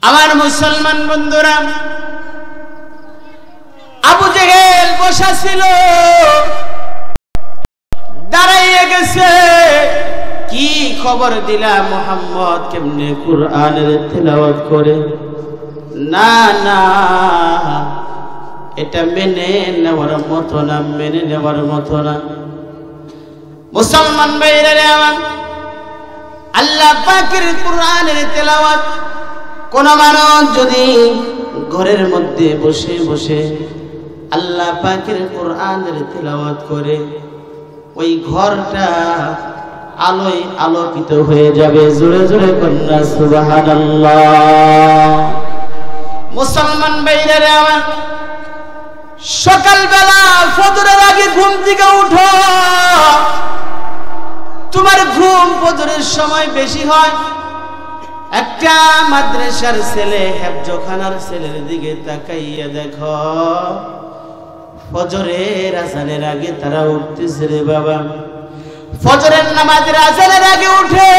আমার মুসলমান বন্ধুরা, আবু জেহেল বসা ছিল, দাঁড়াইয়ে গেছে। কি খবর দিলা মুহাম্মদ কেমনে কুরআনের তেলাওয়াত করে? না না, এটা মেনে নেওয়ার মতো না, মেনে নেওয়ার মতো না। মুসলমান ভাইরা আমার, আল্লাহ পাকের কুরআনের তেলাওয়াত কোন মানুষ যদি ঘরের মধ্যে বসে বসে আল্লাহ পাকের কুরআনের তেলাওয়াত করে, ওই ঘরটা আলোয় আলোকিত হয়ে যাবে। জোরে জোরে কন্যা সুবহানাল্লাহ। মুসলমান ভাইরা আমার, সকালবেলা ফজরের আগে ঘুম থেকে উঠো। তোমার ঘুম ফজরের সময় বেশি হয়। একটা মাদ্রাসার ছেলে, হেফজখানার ছেলের দিকে তাকাইয়া দেখো, ফজরের আজানের আগে তারা উঠতেছে রে বাবা। ফজরের নামাজের আজানের আগে উঠে,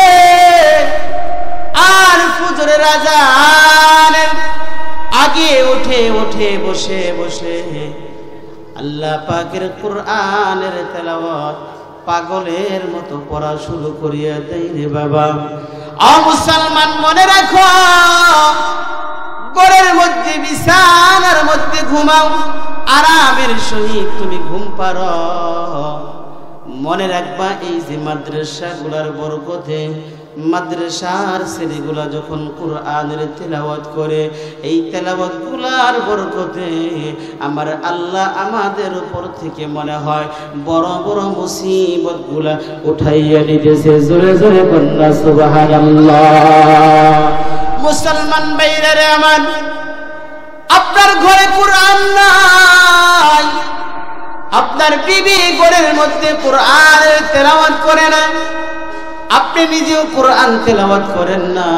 আর ফজরের আজানের আগে উঠে উঠে বসে বসে আল্লাহ পাকের কুরআনের তেলাওয়াত পাগলের মতো পড়া শুরু করিয়া দেয় রে বাবা। ও মুসলমান, মনে রাখো, ঘরের মধ্যে বিছানার মধ্যে ঘুমাও, আরামের সহিত তুমি ঘুম পারো। মনে রাখবা, এই যে মাদ্রাসাগুলার বরকতে, মাদ্রাসার ছেলেগুলা যখন কুরআনের তেলাওয়াত করে, এই তেলাওয়াত গুলার বরকতে আমার আল্লাহ আমাদের উপর থেকে মনে হয় বড় বড় মুসিবত গুলা উঠাইয়া নিতেছে। জোরে জোরে কন্যা সুবহানাল্লাহ। মুসলমান ভাইরা আমার, আপনার ঘরে কুরআন নাই, আপনার বিবি ঘরের মধ্যে কুরআনের তেলাওয়াত করে না, আপনি নিজেও কোরআন তেলাওয়াত করেন না,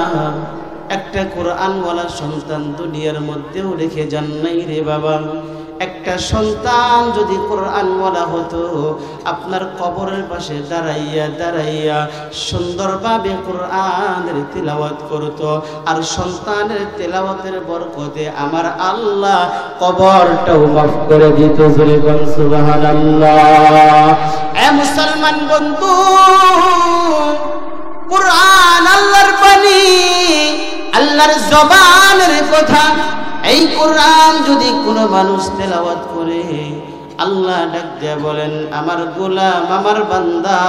একটা কোরআনওয়ালা সন্তান দুনিয়ার মধ্যেও রেখে যান নাই রে বাবা। একটা সন্তান যদি কোরআনওয়ালা হতো, আপনার কবরের পাশে দাঁড়াইয়া দাঁড়াইয়া সুন্দরভাবে কোরআনের তেলাওয়াত করতো, আর সন্তানের তেলাওয়াতের বরকতে আমার আল্লাহ কবরটাও মাফ করে দিত। জোরে বল সুবহানাল্লাহ। এ মুসলমান বন্ধু, কুরআন আল্লাহর বাণী, আল্লাহর জবানের কথা। এই কুরআন যদি কোনো মানুষ তেলাওয়াত করে, আল্লাহ ডাক দিয়ে বলেন, আমার গোলাম, আমার বান্দা,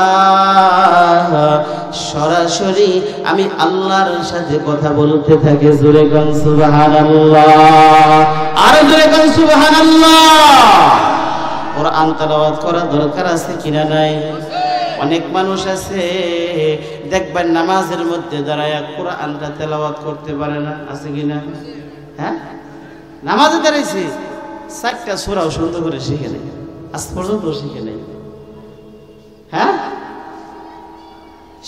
সরাসরি আমি আল্লাহর সাথে কথা বলতে থাকে। জোরে গান সুবহানাল্লাহ, আর জোরে গান সুবহানাল্লাহ। কুরআন তেলাওয়াত করা দরকার আছে কিনা নাই? অনেক মানুষ আছে দেখবেন নামাজের মধ্যে দাঁড়ায় কোরআনটা তেলাওয়াত করতে পারে না, আছে কিনা? হ্যাঁ, নামাজে দাঁড়াইছে, 4টা সূরাও সুন্দর করে শিখে নেই, আজ পর্যন্ত শিখে নেই। হ্যাঁ,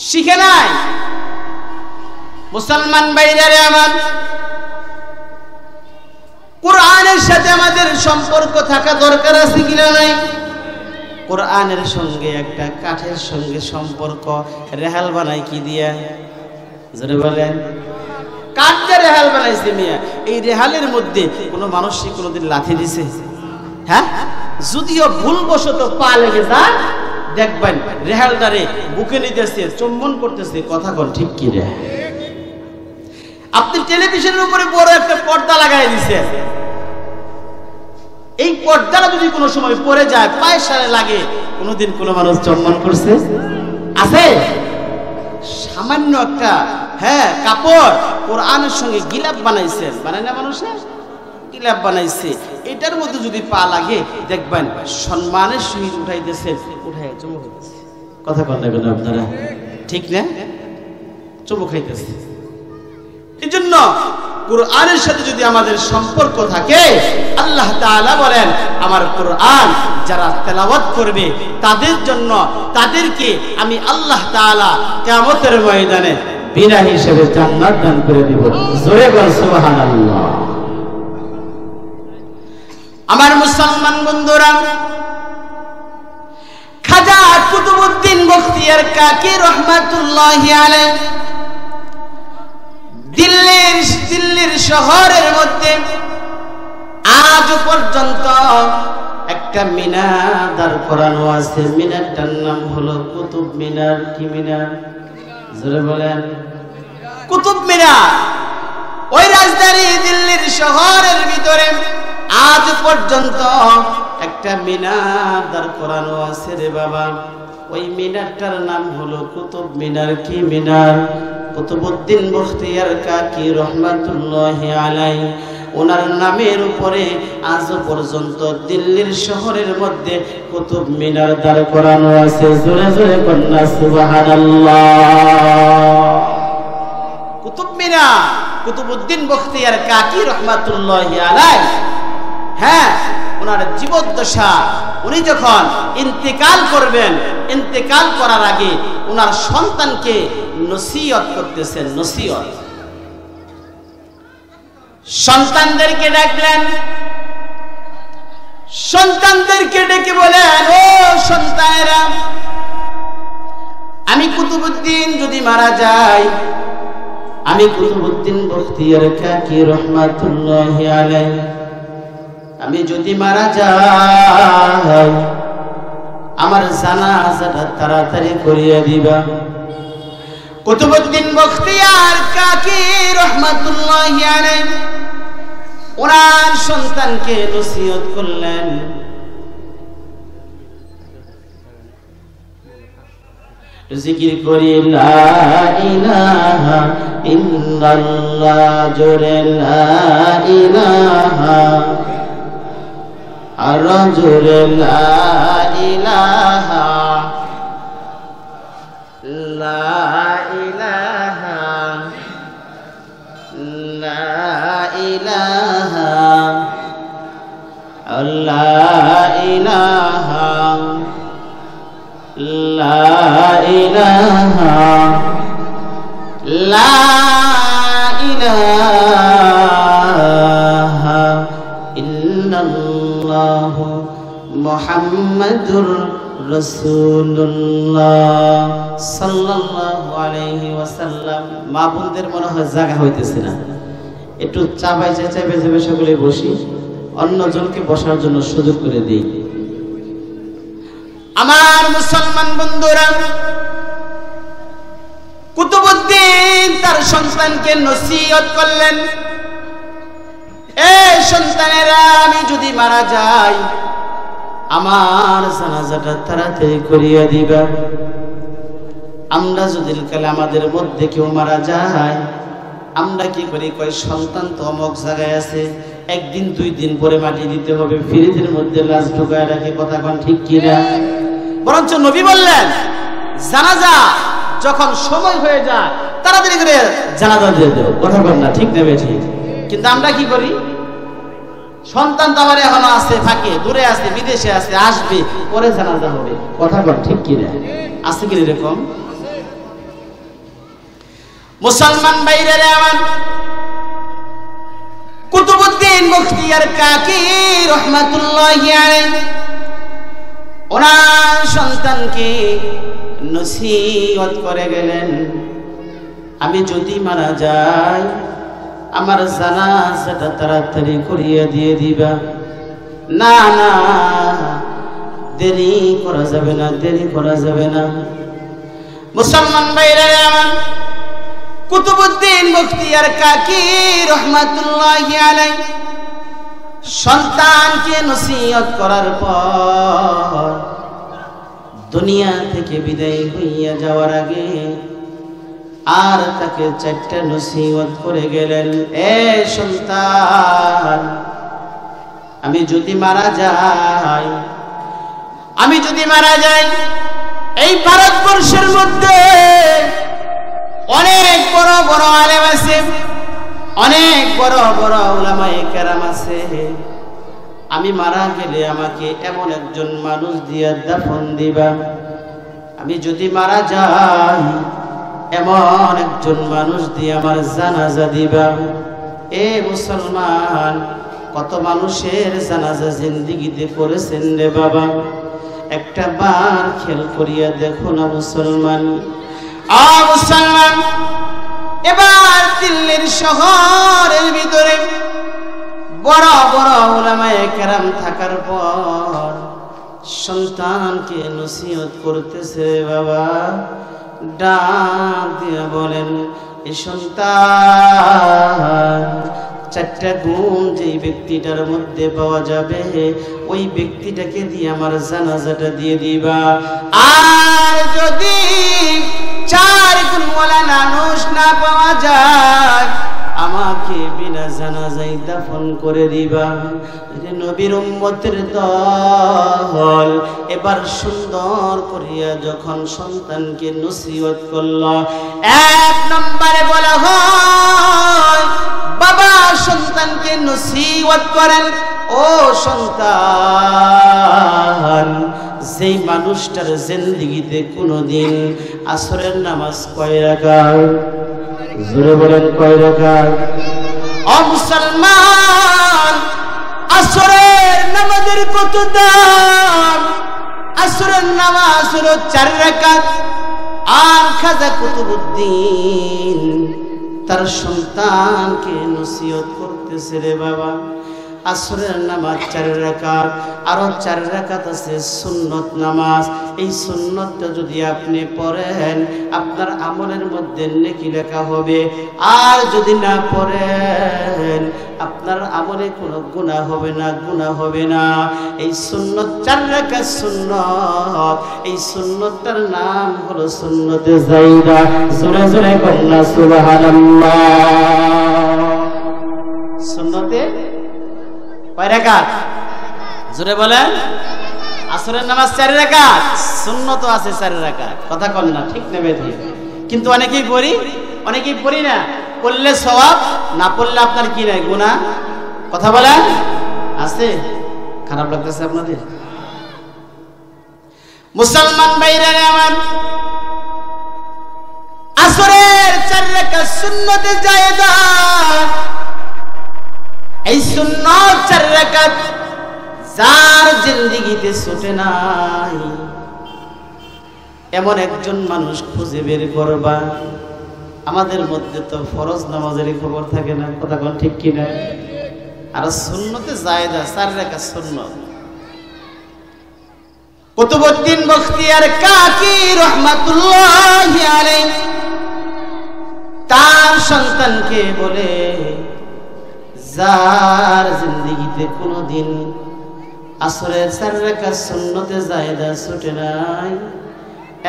শিখে নাই। মুসলমান ভাইরা আমার, কোরআনের সাথে আমাদের সম্পর্ক থাকা দরকার আছে কিনা নাই? কোরআনের সঙ্গে একটা কাঠের সঙ্গে সম্পর্ক। রেহাল বানাই কি দিয়া? জোরে বলেন। কাঠ দিয়ে রেহাল বানাইছে মিয়া। এই রেহালের মধ্যে কোনো মানুষই কোনোদিন লাথি দিছে? হ্যাঁ, যদিও ভুলবশত পা লেগে যায়, দেখবেন রেহালটারে বুকে নিতেছে, চুম্বন করতেছে। কথা কোন ঠিক কি রে? আপনি টেলিভিশনের উপরে বড় একটা পর্দা লাগাই দিছে, এই পর্দাটা যদি কোনো সময় পড়ে যায়, পায়ের সারে লাগে, কোনোদিন কোনো মানুষ চুম্বন করছে? আছে? সামান্য একটা কাপড় কোরআনের সঙ্গে গিলাপ বানাইছে, বানায় না মানুষে? গিলাপ বানাইছে, এটার মধ্যে যদি পা লাগে, দেখবেন সম্মানের সহিত উঠাইতেছে, উঠাই চুমু খাইতেছে। কথা বলবেন আপনারা, ঠিক না? চুমু খাইতেছে। এই জন্য কোরআনের সাথে যদি আমাদের সম্পর্ক থাকে, আল্লাহ তাআলা বলেন, আমার কোরআন যারা তেলাওয়াত করবে তাদের জন্য, তাদেরকে আমি আল্লাহ তাআলা কিয়ামতের ময়দানে বিনা হিসেবে জান্নাত দান করে দিব। জোরে বল সুবহানাল্লাহ। আমার মুসলমান বন্ধুরা, খাজা কুতুবউদ্দিন বখতিয়ার কাকি রহমাতুল্লাহি আলাইহি দিল্লির পর্যন্ত একটা মিনার দাঁড় করানো আছে। মিনারটার নাম হলো কুতুব মিনার। কি মিনার? জোরে বলেন। কুতুব মিনার। ওই রাজধানী দিল্লির শহরের ভিতরে আজ পর্যন্ত একটা মিনার দাঁড় করানো আছে রে বাবা। ওই মিনারটার নাম হলো কুতুব মিনার। কি মিনার? কুতুবউদ্দিন বখতিয়ার কাকি রহমাতুল্লাহি আলাইহি ওনার নামের উপরে আজ পর্যন্ত দিল্লির শহরের মধ্যে কুতুব মিনার দাঁড় করানো আছে। জোরে জোরে কন্যা সুবহানাল্লাহ। কুতুব মিনার কুতুবউদ্দিন বখতিয়ার কাকি রহমাতুল্লাহি আলাইহি, হ্যাঁ, ওনার জীবদ্দশা উনি যখন ইন্তেকাল করবেন, ইন্তেকাল করার আগে ওনার সন্তানকে নসিহত করতেছেন। নসিহত, সন্তানদেরকে ডাকলেন, সন্তানদেরকে ডেকে বলেন, ও সন্তানেরা, আমি কুতুবউদ্দিন যদি মারা যাই, আমি কুতুবউদ্দিন বখতিয়ার কাকি রহমাতুল্লাহি আলাইহি আমি যদি মারা যাই, আমার জানাজাটা তাড়াতাড়ি করিয়ে দিবা। কুতুবউদ্দিন বখতিয়ার কাকি রহমাতুল্লাহি আলাইহি ওনার সন্তানকে নসিহত করলেন। জিকির করি লা ইলাহা ইল্লাল্লাহ, জোরে লা ইলাহা, আর জোরে লা ইলাহা, লা ইলাহা, লা ইলাহা, লা ইলাহা, লা ইলাহা, লা ইলাহা ইল্লাল্লাহ মুহাম্মাদুর রাসূলুল্লাহ সাল্লাল্লাহু আলাইহি ওয়াসাল্লাম। মা বোনদের মনে হয় জায়গা হইতেছে না, একটু চাপাই চাপাই যাবে, সকলে বসি, অন্যজনকে বসার জন্য সুযোগ করে দিই। আমার মুসলমান বন্ধুরা, কুতুবউদ্দিন তার সন্তানকে নসিহত করলেন, এই সন্তানেরা, আমি যদি মারা যাই, আমার জানাজাটা তাড়াতাড়ি করিয়া দিবা। আমরা যদি কালে আমাদের মধ্যে কেউ মারা যায়, আমরা কি করি? কয় সন্তান তো অমুক জায়গায় আছে, একদিন দুই দিন পরে মাটি দিতে হবে, ফ্রিজের মধ্যে লাশ ঢুকায় রাখে। কথা কোন ঠিক কিনা? বরঞ্চ নবী বললেন, জানাজা যখন সময় হয়ে যায় তাড়াতাড়ি করে জানাজা দিয়ে দেও। কথা বল না, ঠিক নেবে ঠিক। কিন্তু আমরা কি করি? সন্তান তো আমার এখনো আছে, ফাঁকে দূরে আছে, বিদেশে আছে, আসবে, পরে জানাজা হবে। কথা বল ঠিক কিনা? আছে কি এরকম? মুসলমান ভাইরা আমার, কুতুবউদ্দিন বখতিয়ার কাকি রহমাতুল্লাহি আলাইহি ওনার সন্তানকে নসিহত করে গেলেন, আমি যদি মারা যাই, আমার জানাজাটা তাড়াতাড়ি করিয়ে দিয়ে দিবা। না না, দেরি করা যাবে না, দেরি করা যাবে না। মুসলমান ভাইরা আমার, কুতুবউদ্দিন বখতিয়ার কাকি রহমাতুল্লাহি আলাইহি সন্তানকে নসিহত করার পর দুনিয়া থেকে বিদায় হইয়া যাওয়ার আগে আর তাকে চারটা নসিহত করে গেলেন, এ সন্তান, আমি যদি মারা যাই, আমি যদি মারা যাই, এই ভারতবর্ষের মধ্যে অনেক বড় বড় আলেম আছে, অনেক বড় বড় উলামায়ে কেরাম আছে। আমি মারা গেলে আমাকে এমন একজন মানুষ দিয়া দাফন দিবা। আমি যদি মারা যাই, এমন একজন মানুষ দিয়ে আমার জানাজা দিবা। এ মুসলমান, কত মানুষের জানাজা জিন্দেগিতে করেছেন রে বাবা, একটা বার খেয়াল করিয়া দেখো না মুসলমান। মুসলমান, এবার দিল্লির শহরের ভিতরে বড় বড় উলামায়ে ওলামায়ে কেরাম থাকার পর সন্তানকে নসিহত করতেছে বাবা, ডাক দিয়ে বলেন এই সন্তান, চারটা গুণ যেই ব্যক্তিটার মধ্যে পাওয়া যাবে ওই ব্যক্তিটাকে দিয়ে আমার জানাজাটা দিয়ে দিবা। আর যদি চার গুণওয়ালা মানুষ না পাওয়া যায় আমাকে বিনা জানাজায় দাফন করে দিবা। নবীর উম্মতের দল এবার সুন্দর করিয়া যখন সন্তানকে নসিহত করল, এক নম্বরে বলা হয় বাবা সন্তানকে নসিহত করেন, ও সন্তান যেই মানুষটার জিন্দেগিতে কোনোদিন আসরের নামাজ কয় রাকাত, জোরে বলেন কয় রাকাত? ও মুসলমান, আসরের নামাজের কত দাম? আসরের নামাজ হলো 4 রাকাত। আর খাজা কুতুবউদ্দিন তার সন্তানকে নসিহত করতেছে, রে বাবা আসরের নামাজ 4 রাকাত, আরো 4 রাকাত আছে সুন্নত নামাজ। এই সুন্নতটা যদি আপনি পড়েন আপনার আমলের মধ্যে নেকি লেখা হবে, আর যদি না পড়েন আপনার আমলে কোনো গুনাহ হবে না, গুনাহ হবে না। এই সুন্নত 4 রাকাত সুন্নত, এই সুন্নতটার নাম হলো সুন্নতে যায়দা। জোরে জোরে কন্যা সুবহানাল্লাহ। সুন্নতে কয় রাকাত? জোরে বলেন। আসরের নামাজ 4 রাকাত, সুন্নত আছে 4 রাকাত। কথা কন না, ঠিক নেবে দিয়ে। কিন্তু অনেকেই পড়ি, অনেকেই পড়ি না। পড়লে সওয়াব, না পড়লে আপনার কি নাই? গুনাহ। কথা বলেন আছে? খারাপ লাগতেছে আপনাদের? মুসলমান ভাইরা আমার, আসরের 4 রাকাত সুন্নতে যায়দা। এই সুন্নত 4 রাকাত যার জিন্দেগিতে ছুটে নাই এমন একজন মানুষ খুঁজে বের করবা। আমাদের মধ্যে তো ফরজ নামাজের খবর থাকে না, কথা কোন ঠিক কি না? আর সুন্নতে যায়দা 4 রাকাত সুন্নত। কুতুবউদ্দিন বখতিয়ার কাকি রাহমাতুল্লাহি আলাইহি তার সন্তানকে বলে, যার জিন্দেগিতে কোনোদিন আসরের 4 রাকাত সুন্নতে যায়দা ছুটে নাই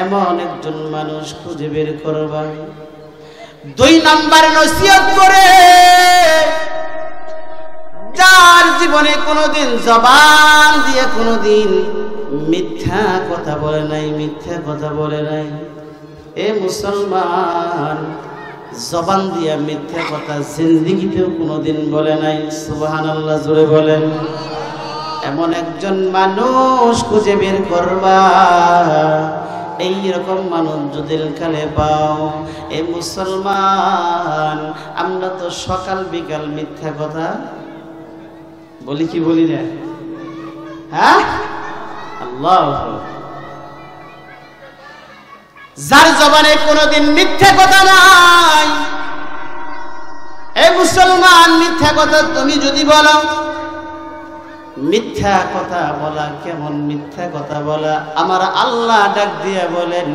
এমন একজন মানুষ খুঁজে বের করবা। 2 নাম্বার নসিহত করে, যার জীবনে কোনোদিন জবান দিয়ে কোনোদিন মিথ্যা কথা বলে নাই, মিথ্যা কথা বলে নাই। এ মুসলমান, জবান দিয়া মিথ্যা কথা জিন্দেগিতেও কোনোদিন বলে নাই। সুবহানাল্লাহ, জোরে বলেন। এমন একজন মানুষ খুঁজে বের করবা। এইরকম মানুষ যদি কালে পাও, এ মুসলমান, আমরা তো সকাল বিকাল মিথ্যা কথা বলি কি বলি না? হ্যাঁ, আল্লাহ। যার জবানে কোনোদিন মিথ্যা কথা নাই, এ মুসলমান, মিথ্যা কথা তুমি যদি বলো, মিথ্যা কথা বলা কেমন? মিথ্যা কথা বলা আমার আল্লাহ ডাক দিয়ে বলেন,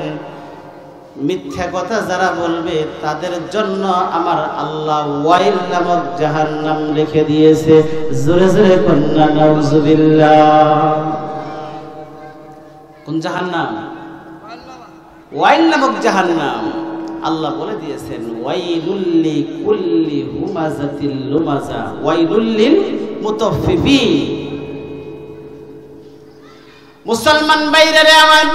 মিথ্যা কথা যারা বলবে তাদের জন্য আমার আল্লাহ ওয়াইল নামক জাহান্নাম রেখে দিয়েছে। জোরে জোরে কন্যা নাউজুবিল্লাহ। কোন জাহান্নাম? ওয়াইল নামক জাহান্নাম। আল্লাহ বলে দিয়েছেন, ওয়াইলুল লিকুল্লি হুমাযাতিল লুমাযা ওয়াইলুল লিল মুতাফফিফিন। মুসলমান ভাইরা আমার,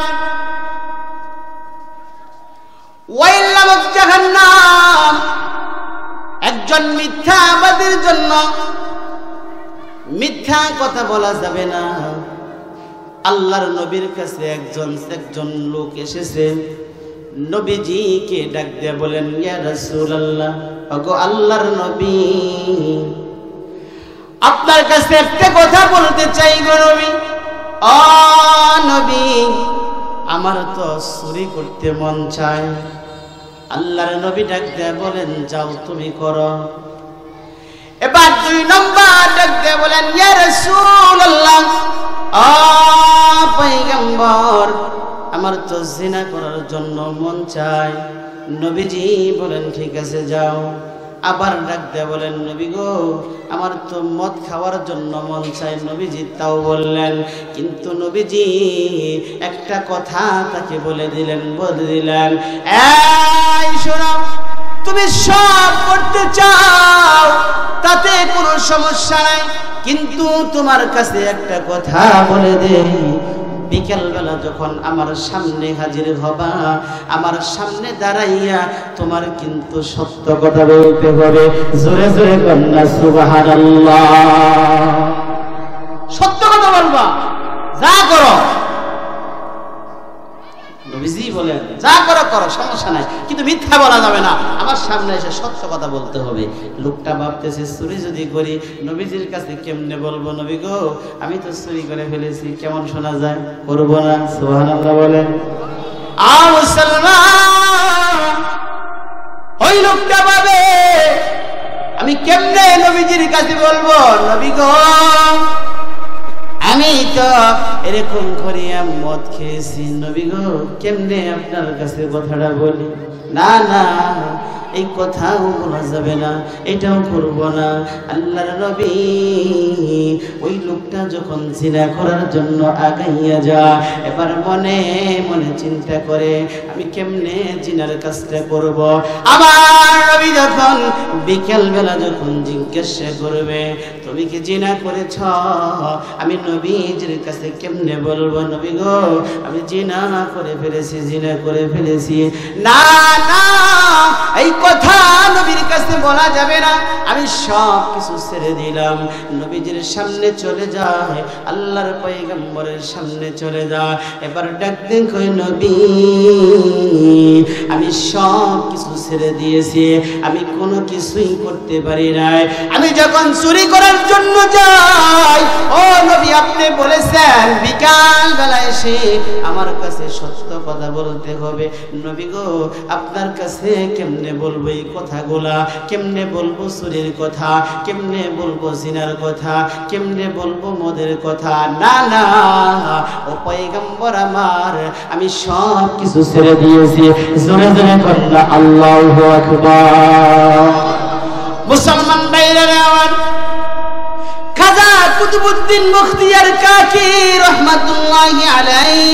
ওয়াইল নামক জাহান্নাম একজন মিথ্যাবাদীর জন্য। মিথ্যা কথা বলা যাবে না। আল্লাহর নবীর কাছে একজন লোক এসেছে, নবীজিকে ডাক দিয়ে বলেন, ইয়া রাসূলুল্লাহ, ওগো আল্লাহর নবী, আপনার কাছে একটা কথা বলতে চাই গো নবী। ও নবী, আমার তো চুরি করতে মন চায়। আল্লাহর নবী ডাক দিয়ে বলেন, যাও তুমি করো। এবার 2 নম্বর ডাক দিয়ে দিয়ে বলেন, ইয়া রাসূলুল্লাহ, ও পয়গম্বর, আমার তো জিনা করার জন্য মন চায়। নবীজি বলেন, ঠিক আছে যাও। আবার ডাক দিয়ে বলেন, নবী গো, আমার তো মদ খাওয়ার জন্য মন চায়। নবীজি তাও বললেন, কিন্তু নবীজি একটা কথা তাকে বলে দিলেন, এই শোনো, তুমি সব করতে চাও তাতে কোনো সমস্যা নাই, কিন্তু তোমার কাছে একটা কথা বলে দেই, বিকেলবেলা যখন আমার সামনে হাজির হবা, আমার সামনে দাঁড়াইয়া তোমার কিন্তু সত্য কথা বলতে হবে। জোরে জোরে কন্যা সুবহানাল্লাহ। সত্য কথা বলবা, যা করো। নবীজি বলেন, যা করো করো, সমস্যা নাই, কিন্তু মিথ্যা বলা যাবে না, আমার সামনে এসে সত্য কথা বলতে হবে। লোকটা ভাবতেছে, চুরি যদি করি নবীজির কাছে কেমনে বলবো, নবী গো আমি তো চুরি করে ফেলেছি, কেমন শোনা যায়, করবো না। সুবহানাল্লাহ বলেন। মুসলমান, ওই লোকটা ভাবে আমি কেমনে নবীজির কাছে বলবো, নবী গো আমি তো এরকম করিয়া মদ খেয়েছি, নবী গো কেমনে আপনার কাছে কথাটা বলি। না না, এই কথাও বলা যাবে না, এটাও করব না। আল্লাহর নবী ওই লোকটা যখন জিনা করার জন্য আগাইয়া যায়, এবার মনে মনে চিন্তা করে, আমি কেমনে জিনার কাজটা করব। আমার নবী যখন বিকেল বেলা যখন জিজ্ঞাসা করবে, তুমি কি জিনা করেছ, আমি নবীজির কাছে কেমনে বলবো, নবী গো আমি জিনা করে ফেলেছি, জিনা করে ফেলেছি। না না, এই কথা নবীর কাছে বলা যাবে না, আমি সব কিছু ছেড়ে দিলাম। নবীজির সামনে চলে যায়, আল্লাহর পয়গম্বরের সামনে চলে যায়, এবার ডাক দেন, কই নবী আমি সব কিছু ছেড়ে দিয়েছি, আমি কোনো কিছুই করতে পারি নাই। আমি যখন চুরি করার জন্য যাই, ও নবী আপনি বলেছেন বিকাল বেলা এসে আমার কাছে সত্য কথা বলতে হবে। নবী গো আপনার কাছে কেমনে বলবো এই কথাগুলা, কেমনে বলবো চুরির কথা, কেমনে বলবো জিনার কথা, কেমনে বলবো মদের কথা। না না ও পয়গম্বর আমার, আমি সব কিছু ছেড়ে দিয়েছি। জোরে জোরে কন্যা আল্লাহু আকবার। মুসলমান ভাইরা আমার, খাজা কুতুবউদ্দিন মুখতিয়ার কাকি রহমাতুল্লাহি আলাইহি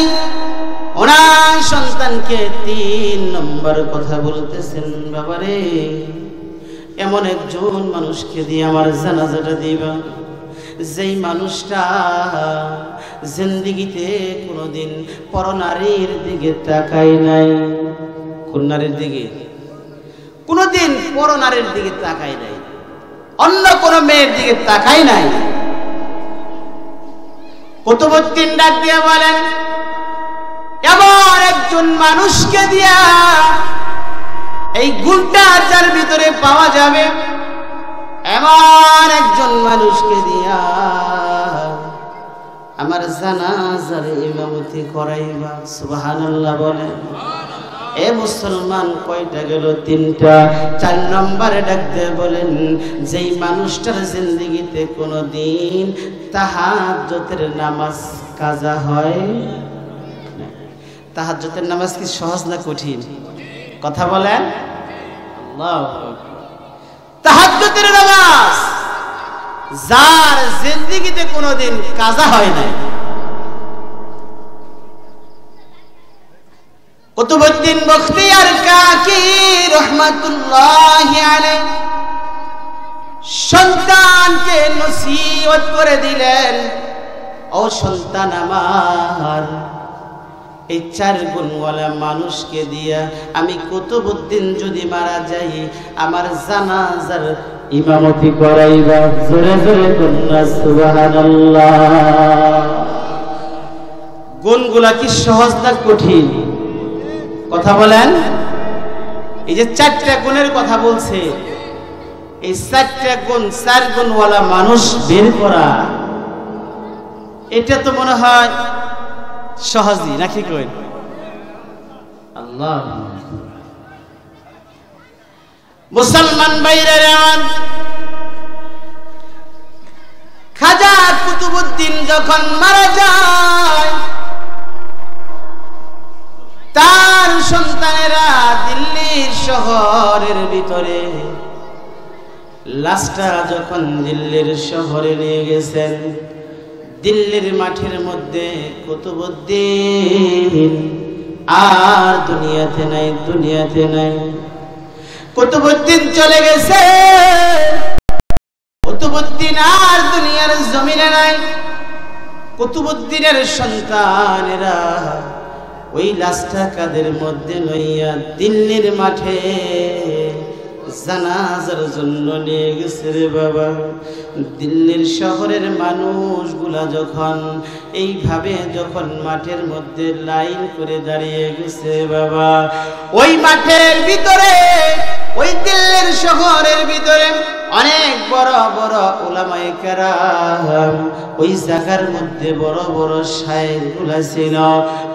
ওনার সন্তানকে 3 নম্বর কথা বলতেছেন, বাবারে এমন একজন মানুষকে দিয়ে আমার জানাজাটা দিবা, যেই মানুষটা জিন্দেগিতে কোনোদিন পরনারীর দিকে তাকায় নাই। কোন নারীর দিকে? কোনোদিন পরনারীর দিকে তাকায় নাই, অন্য কোন মেয়ের দিকে তাকায় নাই। কুতুবউদ্দিন ডাক দিয়ে বলেন, এমন একজন মানুষকে দিয়া এই গুণটা যার ভিতরে পাওয়া যাবে, এমন একজন মানুষকে দিয়া আমার জানাজার ইমামতি করাইবা। সুবহানাল্লাহ বলেন। এ মুসলমান, কয়টা গেল? 3টা। 4 নম্বরে ডাক দিয়ে বলেন, যেই মানুষটার জিন্দেগিতে কোনোদিন তাহাজ্জুদের নামাজ কাজা হয়। তাহাজ্জুদের নামাজ কি সহজ না কঠিন? কথা বলেন। আল্লাহু আকবার। তাহাজ্জুদের নামাজ যার জিন্দেগিতে কোনোদিন কাজা হয় নাই, কুতুবউদ্দিন মুখতিয়ার কাকি রহমাতুল্লাহি আলাইহি সন্তানকে নসিহত করে দিলেন, ও সন্তান আমার, এই 4 গুণওয়ালা মানুষকে দিয়া আমি কুতুবউদ্দিন যদি মারা যাই, আমার জানাজার ইমামতি করাইবা। জোরে জোরে কন্যা সুবহানাল্লাহ। গুণগুলা কি সহজ না কঠিন? কথা বলেন। এই যে 4টা গুণের কথা বলছে, এই 4টা গুণ, 4 গুণওয়ালা মানুষ বের করা, এটা তো মনে হয় সহজই নাকি কই? আল্লাহ। মুসলমান ভাইরা, খাজা কুতুবউদ্দিন যখন মারা যায়, তার সন্তানেরা দিল্লির শহরের ভিতরে লাশটা যখন দিল্লির শহরে নিয়ে গেছেন, দিল্লির মাঠের মধ্যে কুতুবউদ্দিন আর দুনিয়াতে নাই, দুনিয়াতে নাই। কুতুবউদ্দিন চলে গেছে, কুতুবউদ্দিন আর দুনিয়ার জমিনে নাই। কুতুবউদ্দিনের সন্তানেরা ওই লাশটা কাদের মধ্যে লইয়া দিল্লির মাঠে জানাজার জন্য নিয়ে গেছে রে বাবা। দিল্লির শহরের মানুষগুলা যখন এইভাবে যখন মাঠের মধ্যে লাইন করে দাঁড়িয়ে গেছে বাবা, ওই মাঠের ভিতরে, ওই দিল্লির শহরের ভিতরে অনেক বড় বড় উলামায়ে কেরাম, ওই জায়গার মধ্যে বড় বড় শায়েখগুলা ছিল,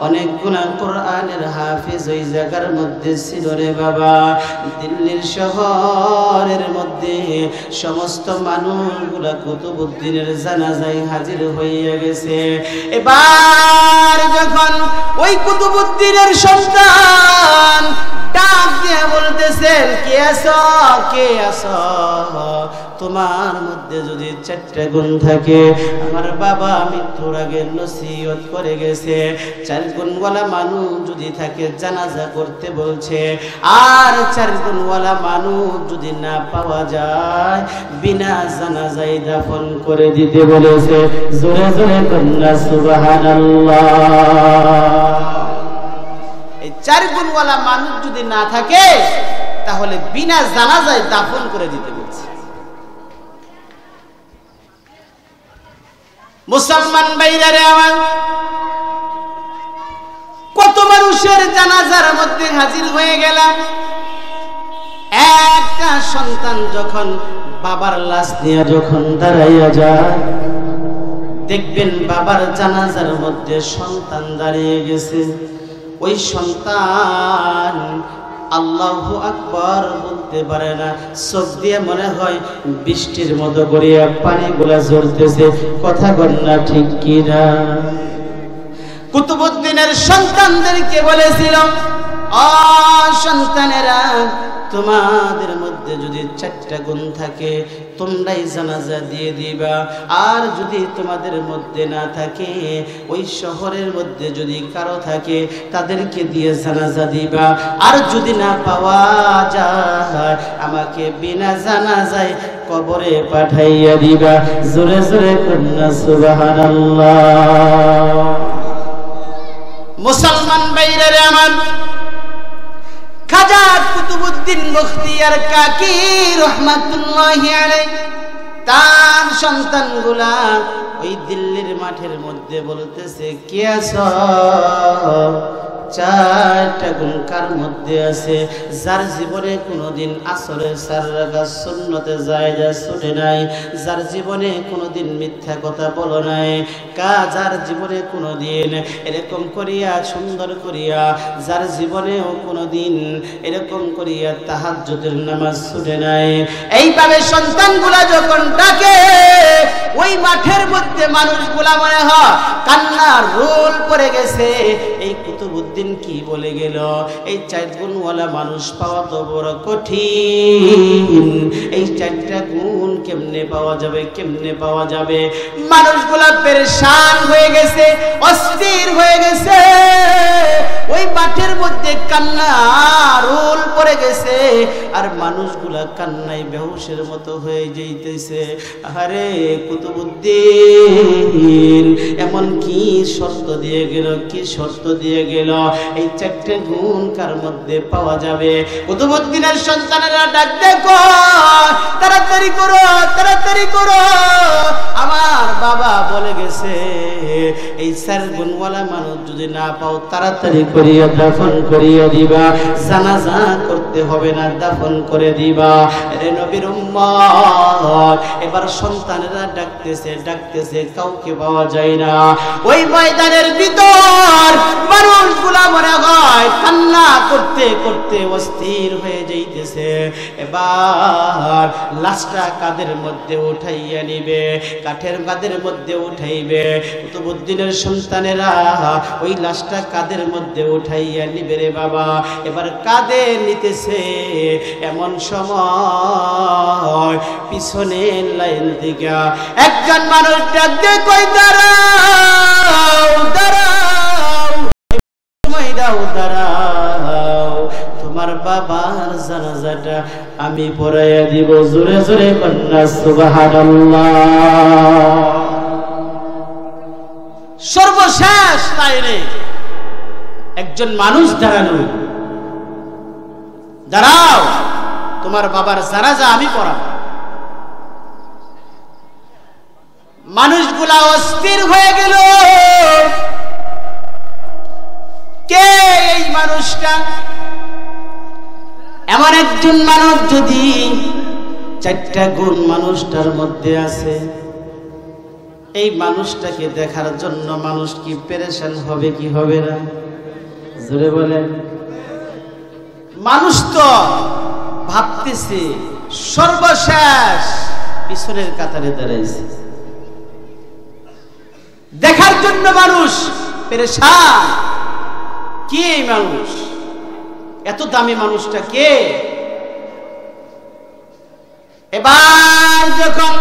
অনেকগুলা কোরআনের হাফেজ ওই জায়গার মধ্যে ছিল রে বাবা। দিল্লির শহরের মধ্যে সমস্ত মানুষগুলা কুতুবউদ্দিনের জানাজায় হাজির হইয়া গেছে। এবার যখন ওই কুতুবউদ্দিনের সন্তান ডাক দিয়ে বলতেছেন, কে আছো, কে আছো? তোমার মধ্যে যদি 4টা গুণ থাকে, আমার বাবা মৃত্যুর আগে নসিহত করে গেছে, 4 গুণওয়ালা মানুষ যদি থাকে জানাজা করতে বলছে, আর 4 গুণওয়ালা মানুষ যদি না পাওয়া যায় বিনা জানাজায় দাফন করে দিতে বলেছে। জোরে জোরে কন্যা সুবহানাল্লাহ। এই 4 গুণওয়ালা মানুষ যদি না থাকে তাহলে বিনা জানাজায় দাফন করে দিতে বলছে। মুসলমান ভাইরা আমার, কত মানুষের জানাজার মধ্যে হাজির হয়ে গেলাম। একটা সন্তান যখন বাবার লাশ নিয়ে যখন দাঁড়াইয়া যায়, দেখবেন বাবার জানাজার মধ্যে সন্তান দাঁড়িয়ে গেছে। ওই সন্তান আল্লাহু আকবার বলতে পারে না, চোখ দিয়ে মনে হয় বৃষ্টির মতো করিয়া পানিগুলা ঝরতেছে। কথা বল না ঠিক কিনা? কুতুবউদ্দিনের সন্তানদেরকে বলেছিল, ও সন্তানেরা, তোমাদের মধ্যে যদি 4টা গুণ থাকে তোমরাই জানাজা দিয়ে দিবা, আর যদি তোমাদের মধ্যে না থাকে, ওই শহরের মধ্যে যদি কারো থাকে তাদেরকে দিয়ে জানাজা দিবা, আর যদি না পাওয়া যায় আমাকে বিনা জানাজায় কবরে পাঠাইয়া দিবা। জোরে জোরে কন্যা সুবহানাল্লাহ। মুসলমান ভাইরা আমার, খাজা কুতুবউদ্দিন বখতিয়ার কাকি রহমাতুল্লাহি আলাইহি তার সন্তানগুলা ওই দিল্লির মাঠের মধ্যে বলতেছে, কে আছো? 4টা গুণ কার মধ্যে আছে? যার জীবনে কোনোদিন আসরের 4 রাকাত সুন্নতে জায়েজা ছুটে নাই, যার জীবনে কোনোদিন মিথ্যা কথা বলো নাই, যার জীবনে কোনোদিন এরকম করিয়া সুন্দর করিয়া, যার জীবনেও কোনোদিন এরকম করিয়া তাহাজ্জুদের নামাজ ছুটে নাই। এইভাবে সন্তানগুলা যখন ডাকে, ওই মাঠের মধ্যে মানুষগুলা মনে হয় কান্নার রোল পড়ে গেছে। এই কুতুবউদ্দিন কি বলে গেল, এই 4 গুণওয়ালা মানুষ পাওয়া তো বড় কঠিন, এই 4টা গুণ কেমনে পাওয়া যাবে, কেমনে পাওয়া যাবে? মানুষগুলা পেরেশান হয়ে গেছে, অস্থির হয়ে গেছে। ওই মাঠের মধ্যে কান্না রোল পড়ে গেছে, আর মানুষগুলা কান্নায় বেহুশের মতো হয়ে যাইতেছে। আরে কুতুবউদ্দিন এমন কি শর্ত দিয়ে গেল, কি শর্ত দিয়ে গেল? এই 4টে গুণ কার মধ্যে পাওয়া যাবে? কুতুবউদ্দিনের সন্তানেরা ডাক দেখো, তাড়াতাড়ি করো, তাড়াতাড়ি করো, আমার বাবা বলে গেছে এই 4 গুণওয়ালা মানুষ যদি না পাও তাড়াতাড়ি করিয়া দাফন করিয়া দিবা, জানাজা করতে হবে না, দাফন করে দিবা। রে নবীর উম্মত, এবার সন্তানেরা ডাকতেছে, কাউকে পাওয়া যায় না। ওই ময়দানের ভিতর মানুষগুলা মনে হয় কান্না করতে করতে অস্থির হয়ে যাইতেছে। এবার লাশটা কাদের মধ্যে উঠাইয়া নিবে, কাঠের কাদের মধ্যে উঠাইবে। কুতুবউদ্দিনের সন্তানেরা ওই লাশটা কাদের মধ্যে উঠাইয়া নিবে রে বাবা। এবার কাঁধে নিতেছে, এমন সময় পিছনের লাইন থেকে একজন মানুষ ডাক দিয়ে কই দাঁড়াও দাঁড়াও, সময় দাও দাঁড়াও, তোমার বাবার জানাজাটা আমি পড়াইয়া দিব। জোরে জোরে কন্যা সুবহানাল্লাহ। সর্বশেষ লাইনে একজন মানুষ দাঁড়ানো, দাঁড়াও তোমার বাবার জানাজা আমি পড়াবো। মানুষগুলা অস্থির হয়ে গেল। কে এই মানুষটা? এমন একজন মানুষ যদি 4টা গুণ মানুষটার মধ্যে আছে, এই মানুষটাকে দেখার জন্য মানুষ কি পেরেশান হবে কি হবে না? জোরে বলেন। মানুষ তো ভাবতেছে সর্বশেষ পিছনের কাতারে দাঁড়াইছে, দেখার জন্য মানুষ পেরেশান। কে এই মানুষ? এত দামি মানুষটা কে? এবার যখন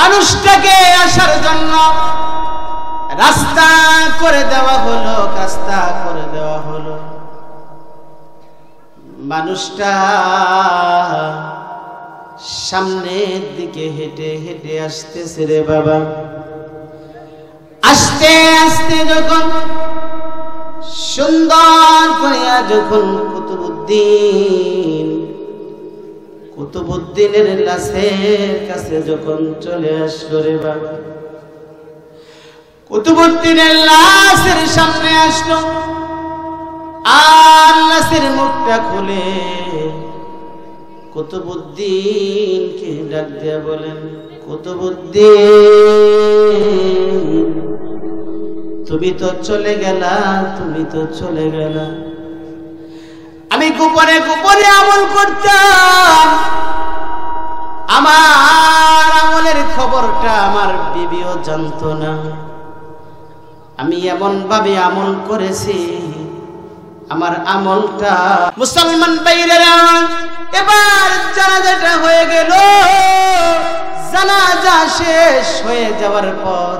মানুষটাকে আসার জন্য রাস্তা করে দেওয়া হলো, রাস্তা করে দেওয়া হলো, মানুষটা সামনের দিকে হেঁটে হেঁটে আসতেছে রে বাবা। আস্তে আস্তে যখন সুন্দর করিয়া যখন কুতুবউদ্দিনের লাশের কাছে যখন চলে আসলো রে বাবা, কুতুবউদ্দিনের লাশের সামনে আসলো আর লাশের মুখটা খুলে কুতুবউদ্দিনকে ডাক দিয়া বলেন, কুতুবউদ্দিন তুমি তো চলে গেলা, তুমি তো চলে গেলা। আমি গোপনে গোপনে আমল করতাম, আমার আমলের খবরটা আমার বিবিও জানতো না। আমি এমন ভাবে আমল করেছি, আমার আমলটা মুসলমান ভাইরা। এবার জানাজাটা হয়ে গেল। জানাজা শেষ হয়ে যাওয়ার পর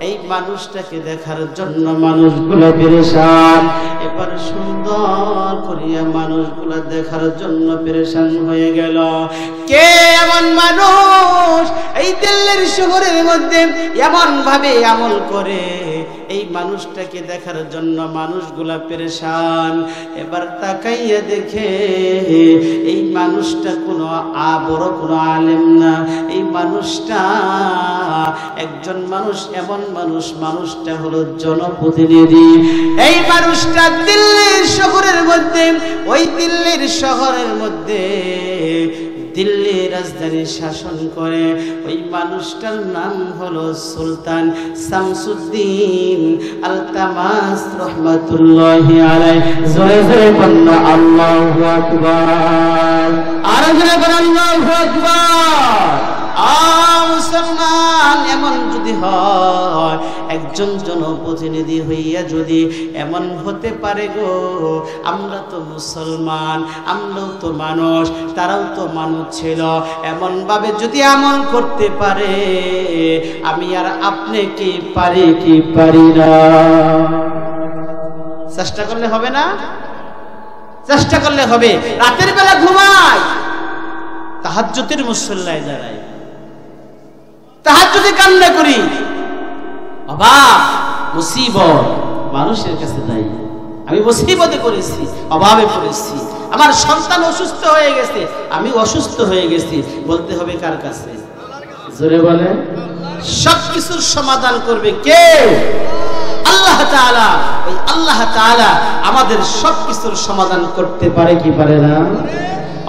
এই মানুষটাকে দেখার জন্য মানুষগুলো পেরেশান। এবার সুন্দর করিয়া মানুষগুলো দেখার জন্য পেরেশান হয়ে গেল। কে এমন মানুষ এই দিল্লির শহরের মধ্যে এমন ভাবে আমল করে? এই মানুষটাকে দেখার জন্য মানুষগুলা পেরেশান। এবার তাকাইয়া দেখে এই মানুষটা কোনো বড় কোনো আলেম না, এই মানুষটা একজন মানুষ, এমন মানুষ, মানুষটা হলো জনপ্রতিনিধি। এই মানুষটা দিল্লির শহরের মধ্যে, ওই দিল্লির শহরের মধ্যে দিল্লি রাজধানী শাসন করে। ওই মানুষটার নাম হলো সুলতান শামসুদ্দিন আলতামাস রহমাতুল্লাহি আলাইহি। জোরে জোরে বলুন আল্লাহু আকবার। আর জোরে বলুন আল্লাহু আকবার। মুসলমান এমন যদি হয়, একজন জনপ্রতিনিধি হইয়া যদি এমন হতে পারে গো, আমরা তো মুসলমান, আমরাও তো মানুষ, তারাও তো মানুষ ছিল, এমন ভাবে যদি আমল করতে পারে, আমি আর আপনি কি পারি কি পারি না? চেষ্টা করলে হবে না? চেষ্টা করলে হবে। রাতের বেলা ঘুমাই, তাহাজ্জুদের মুসল্লায় দাঁড়াই, তাহাজ্জুদে কান্না করি, অভাব মুসিবত মানুষের কাছে যাই। আমি মুসিবতে পড়েছি, অভাবে পড়েছি, আমার সন্তান অসুস্থ হয়ে গেছে, আমি অসুস্থ হয়ে গেছি, বলতে হবে কার কাছে? জোরে বলে, সবকিছুর সমাধান করবে কে? আল্লাহ তাআলা। ওই আল্লাহ তাআলা আমাদের সবকিছুর সমাধান করতে পারে কি পারে না?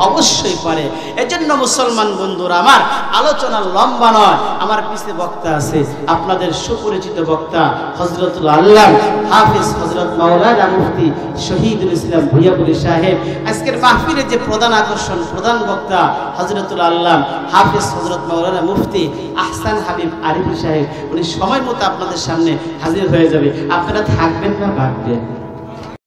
অবশ্যই পারে। এজন্য মুসলমান বন্ধুরা আমার, আলোচনা লম্বা নয়, আমার পিছে বক্তা আছে, আপনাদের সুপরিচিত বক্তা হযরতুল আল্লাহ হাফেজ হযরত মাওলানা মুফতি শহীদুল ইসলাম ভুইয়াপুরী সাহেব। আজকের মাহফিলের যে প্রধান আকর্ষণ, প্রধান বক্তা হযরতুল আল্লাহ হাফেজ হযরত মাওলানা মুফতি আহসান হাবিব আরিফি সাহেব। উনি সময় মতো আপনাদের সামনে হাজির হয়ে যাবে। আপনারা থাকবেন না ভাগবেন?